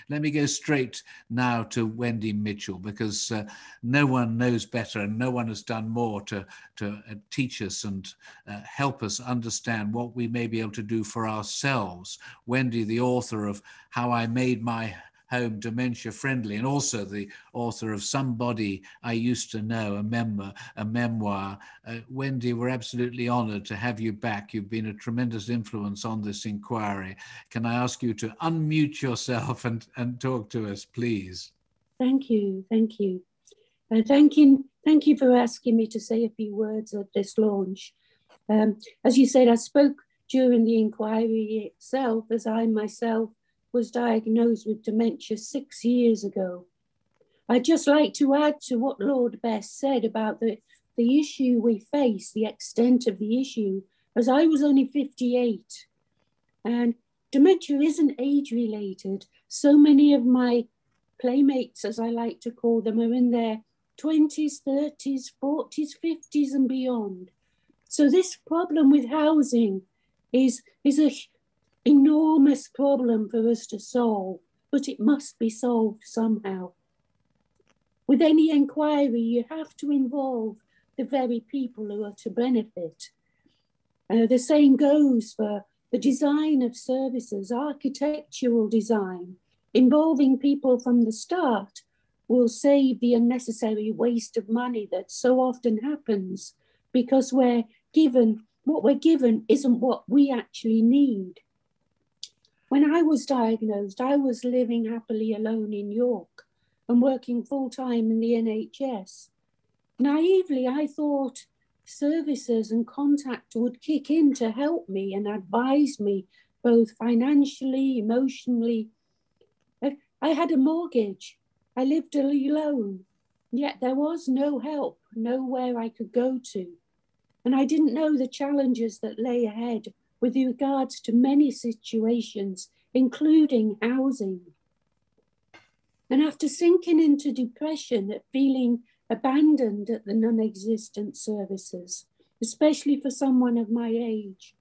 Let me go straight now to Wendy Mitchell, because no one knows better and no one has done more to teach us and help us understand what we may be able to do for ourselves. Wendy, the author of How I Made My Home Dementia-Friendly, and also the author of Somebody I Used to Know, a memoir. Wendy, we're absolutely honoured to have you back. You've been a tremendous influence on this inquiry. Can I ask you to unmute yourself and talk to us, please? Thank you. Thank you. Thank you for asking me to say a few words at this launch. As you said, I spoke during the inquiry itself, as I myself was diagnosed with dementia 6 years ago. I'd just like to add to what Lord Best said about the issue we face, the extent of the issue, as I was only 58. And dementia isn't age-related. So many of my playmates, as I like to call them, are in their 20s, 30s, 40s, 50s and beyond. So this problem with housing is a enormous problem for us to solve, but it must be solved somehow. With any inquiry, you have to involve the very people who are to benefit. The same goes for the design of services, architectural design. Involving people from the start will save the unnecessary waste of money that so often happens because what we're given isn't what we actually need. When I was diagnosed, I was living happily alone in York and working full-time in the NHS. Naively, I thought services and contact would kick in to help me and advise me both financially, emotionally. I had a mortgage. I lived alone, yet there was no help, nowhere I could go to. And I didn't know the challenges that lay ahead with regards to many situations, including housing. And after sinking into depression at feeling abandoned at the non-existent services, especially for someone of my age,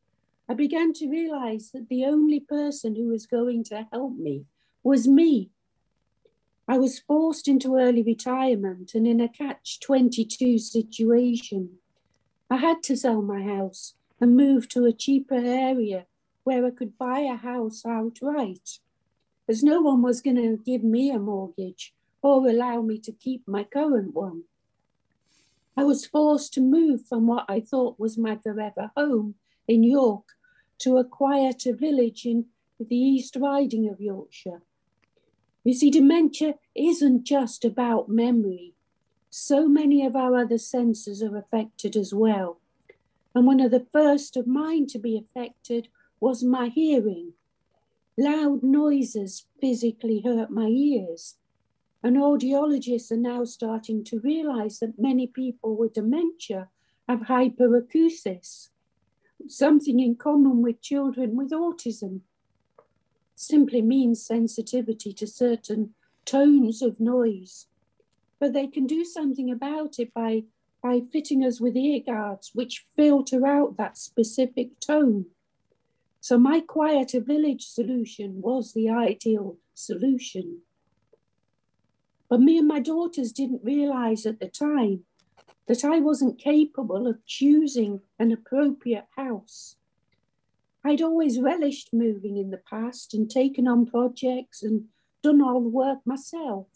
I began to realize that the only person who was going to help me was me. I was forced into early retirement and in a catch-22 situation. I had to sell my house and move to a cheaper area where I could buy a house outright, as no one was going to give me a mortgage or allow me to keep my current one. I was forced to move from what I thought was my forever home in York to a quieter village in the East Riding of Yorkshire. You see, dementia isn't just about memory. So many of our other senses are affected as well. And one of the first of mine to be affected was my hearing. Loud noises physically hurt my ears. And audiologists are now starting to realize that many people with dementia have hyperacusis, something in common with children with autism. Simply means sensitivity to certain tones of noise. But they can do something about it by fitting us with ear guards which filter out that specific tone. So my quieter village solution was the ideal solution. But me and my daughters didn't realize at the time that I wasn't capable of choosing an appropriate house. I'd always relished moving in the past and taken on projects and done all the work myself.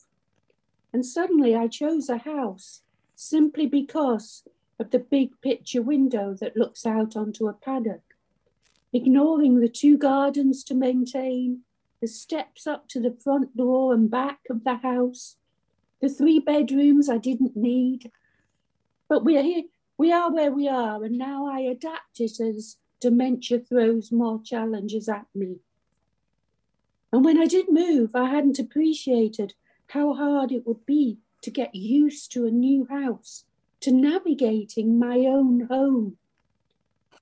And suddenly I chose a house simply because of the big picture window that looks out onto a paddock, ignoring the 2 gardens to maintain, the steps up to the front door and back of the house, the 3 bedrooms I didn't need. But we are where we are, and now I adapt it as dementia throws more challenges at me. And when I did move, I hadn't appreciated how hard it would be to get used to a new house, to navigating my own home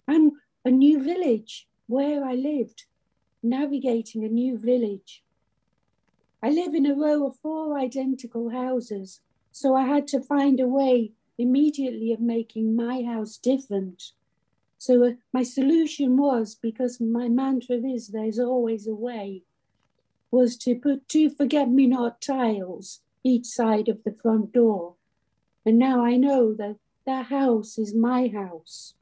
and a new village where I lived, navigating a new village. I live in a row of 4 identical houses, so I had to find a way immediately of making my house different. So my solution was, because my mantra is there's always a way, was to put 2 forget-me-not tiles each side of the front door. And now I know that that house is my house.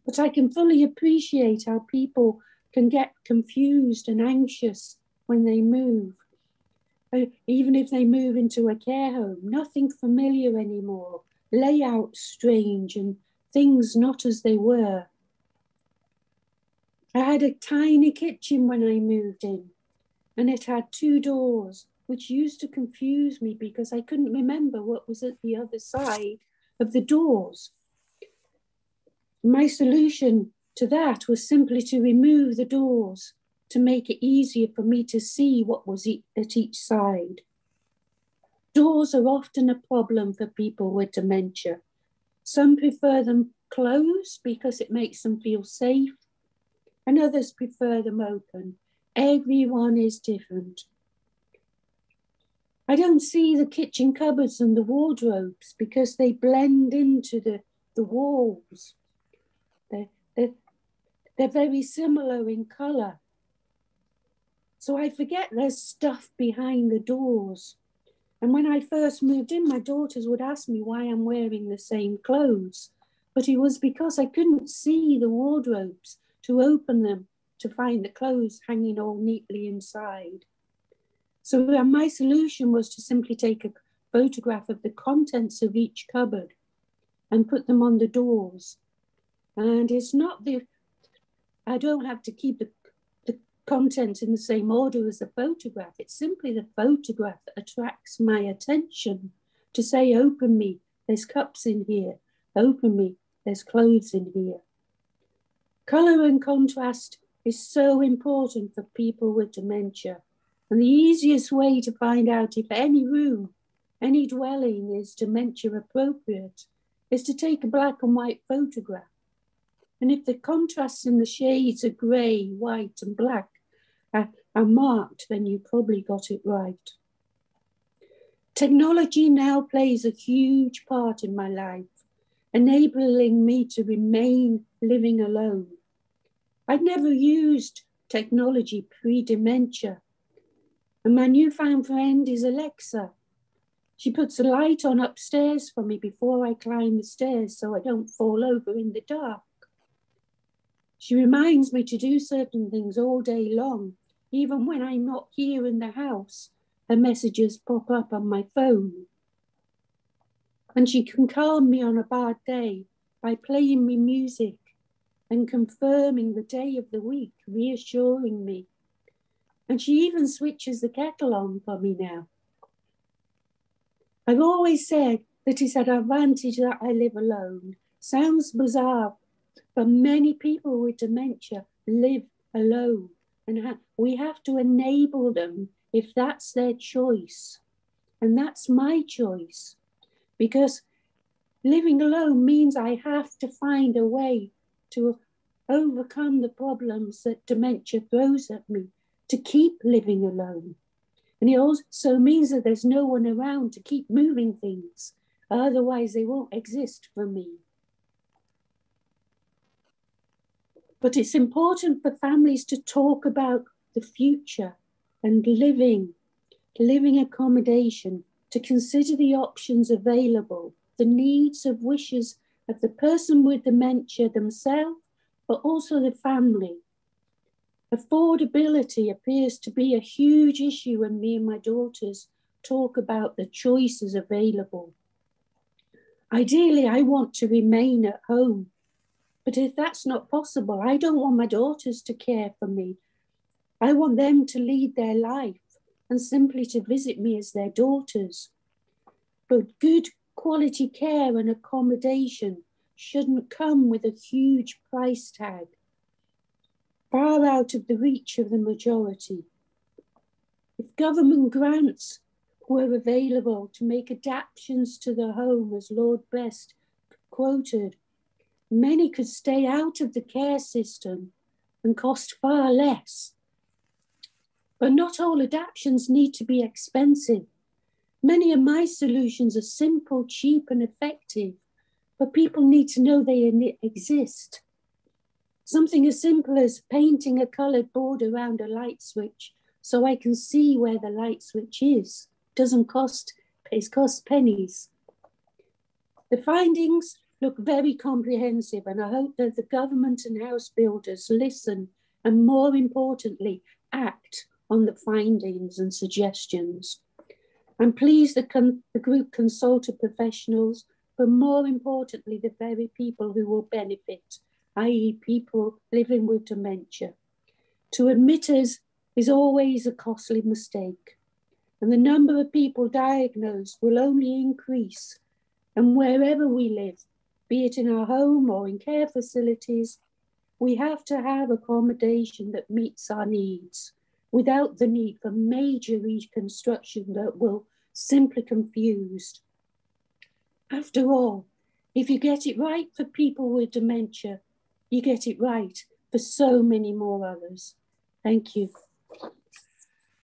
But I can fully appreciate how people can get confused and anxious when they move. Even if they move into a care home, nothing familiar anymore, layout strange and things not as they were. I had a tiny kitchen when I moved in, and it had 2 doors, which used to confuse me because I couldn't remember what was at the other side of the doors. My solution to that was simply to remove the doors to make it easier for me to see what was at each side. Doors are often a problem for people with dementia. Some prefer them closed because it makes them feel safe, and others prefer them open. Everyone is different. I don't see the kitchen cupboards and the wardrobes because they blend into the walls. They're very similar in colour. So I forget there's stuff behind the doors. And when I first moved in, my daughters would ask me why I'm wearing the same clothes. But it was because I couldn't see the wardrobes to open them to find the clothes hanging all neatly inside. So my solution was to simply take a photograph of the contents of each cupboard and put them on the doors. And it's not I don't have to keep the content in the same order as the photograph. It's simply the photograph that attracts my attention to say, open me, there's cups in here. Open me, there's clothes in here. Colour and contrast is so important for people with dementia. And the easiest way to find out if any room, any dwelling is dementia appropriate is to take a black and white photograph. And if the contrasts in the shades of grey, white and black are marked, then you probably got it right. Technology now plays a huge part in my life, enabling me to remain living alone. I'd never used technology pre-dementia. And my newfound friend is Alexa. She puts a light on upstairs for me before I climb the stairs so I don't fall over in the dark. She reminds me to do certain things all day long. Even when I'm not here in the house, her messages pop up on my phone. And she can calm me on a bad day by playing me music and confirming the day of the week, reassuring me. And she even switches the kettle on for me now. I've always said that it's an advantage that I live alone. Sounds bizarre, but many people with dementia live alone. And we have to enable them if that's their choice. And that's my choice. Because living alone means I have to find a way to overcome the problems that dementia throws at me to keep living alone. And it also means that there's no one around to keep moving things. Otherwise, they won't exist for me. But it's important for families to talk about the future and living accommodation, to consider the options available, the needs and wishes of the person with dementia themselves, but also the family. Affordability appears to be a huge issue when me and my daughters talk about the choices available. Ideally, I want to remain at home. But if that's not possible, I don't want my daughters to care for me. I want them to lead their life and simply to visit me as their daughters. But good quality care and accommodation shouldn't come with a huge price tag, far out of the reach of the majority. If government grants were available to make adaptations to the home, as Lord Best quoted, many could stay out of the care system and cost far less. But not all adaptations need to be expensive. Many of my solutions are simple, cheap, and effective, but people need to know they exist. Something as simple as painting a coloured border around a light switch so I can see where the light switch is. It costs pennies. The findings look very comprehensive, and I hope that the government and house builders listen and, more importantly, act on the findings and suggestions. I'm pleased that the group consulted professionals, but more importantly, the very people who will benefit, i.e. people living with dementia. To admit us is always a costly mistake, and the number of people diagnosed will only increase. And wherever we live, be it in our home or in care facilities, we have to have accommodation that meets our needs without the need for major reconstruction that will simply confuse. After all, if you get it right for people with dementia, you get it right for so many more others. Thank you.